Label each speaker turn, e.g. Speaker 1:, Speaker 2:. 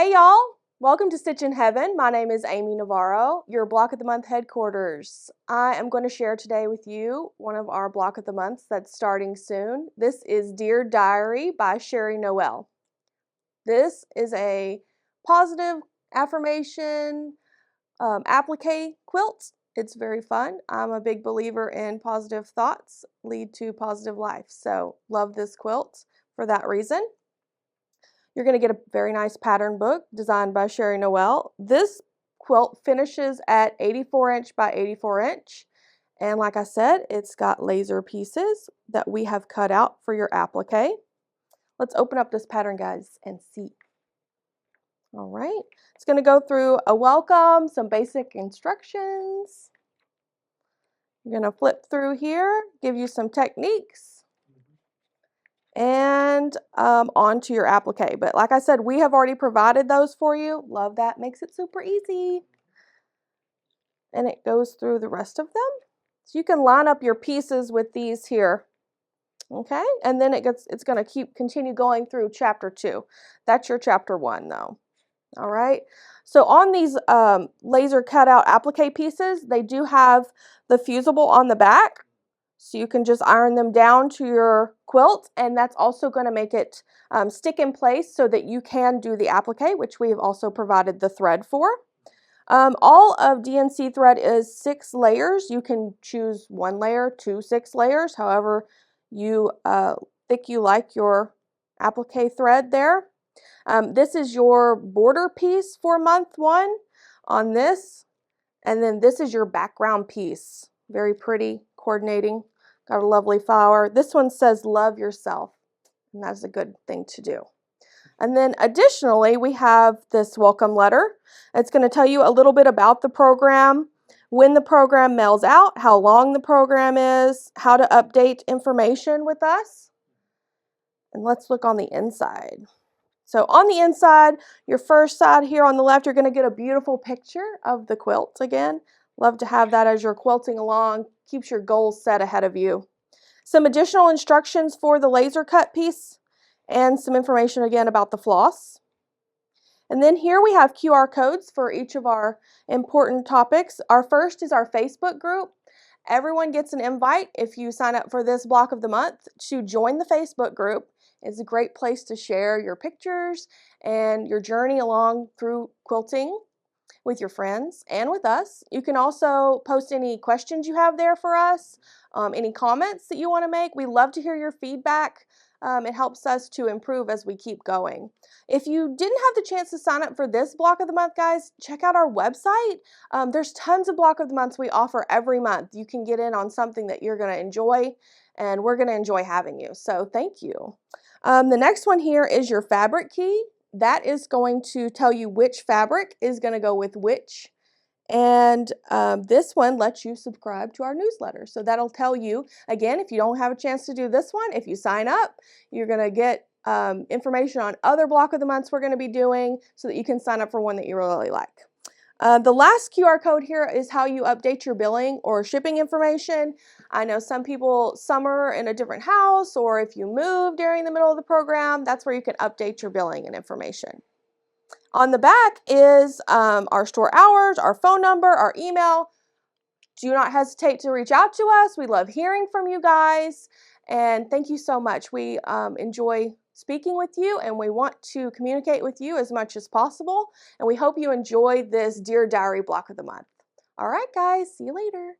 Speaker 1: Hey y'all, welcome to Stitch in Heaven. My name is Amy Navarro, your Block of the Month headquarters. I am going to share today with you one of our Block of the Months that's starting soon. This is Dear Diary by Sherri Noel. This is a positive affirmation applique quilt. It's very fun. I'm a big believer in positive thoughts lead to positive life, so love this quilt for that reason. You're going to get a very nice pattern book designed by Sherri Noel. This quilt finishes at 84 inch by 84 inch. And like I said, it's got laser pieces that we have cut out for your applique. Let's open up this pattern, guys, and see. All right, it's going to go through a welcome, some basic instructions. I'm going to flip through here, give you some techniques, and onto your applique. But like I said, we have already provided those for you. Love that, makes it super easy. And it goes through the rest of them. So you can line up your pieces with these here. Okay, and then it's going to continue going through chapter 2. That's your chapter 1 though. All right, so on these laser cutout applique pieces, they do have the fusible on the back. So you can just iron them down to your quilt, and that's also going to make it stick in place so that you can do the applique, which we have also provided the thread for. All of DNC thread is 6 layers. You can choose 1 layer, 2, 6 layers, however you thick you like your applique thread there. This is your border piece for month 1 on this, and then this is your background piece. Very pretty, coordinating. Got a lovely flower. This one says love yourself, and that's a good thing to do. And then additionally, we have this welcome letter. It's going to tell you a little bit about the program, when the program mails out, how long the program is, how to update information with us. And let's look on the inside. So on the inside, your first side here on the left, you're going to get a beautiful picture of the quilt again. Love to have that as you're quilting along. Keeps your goals set ahead of you. Some additional instructions for the laser cut piece and some information again about the floss. And then here we have QR codes for each of our important topics. Our first is our Facebook group. Everyone gets an invite if you sign up for this block of the month to join the Facebook group. It's a great place to share your pictures and your journey along through quilting with your friends and with us. You can also post any questions you have there for us, any comments that you want to make. We love to hear your feedback. It helps us to improve as we keep going. If you didn't have the chance to sign up for this block of the month, guys, check out our website. There's tons of block of the months we offer every month. You can get in on something that you're going to enjoy, and we're going to enjoy having you. So thank you. The next one here is your fabric key. That is going to tell you which fabric is going to go with which. And this one lets you subscribe to our newsletter. So that'll tell you, again, if you don't have a chance to do this one, if you sign up, you're going to get information on other block of the months we're going to be doing so that you can sign up for one that you really like. The last QR code here is how you update your billing or shipping information. I know some people, some are in a different house, or if you move during the middle of the program, that's where you can update your billing and information. On the back is our store hours, our phone number, our email. Do not hesitate to reach out to us. We love hearing from you guys, and thank you so much. We enjoy speaking with you, and we want to communicate with you as much as possible, and we hope you enjoy this Dear Diary block of the month. All right, guys, see you later.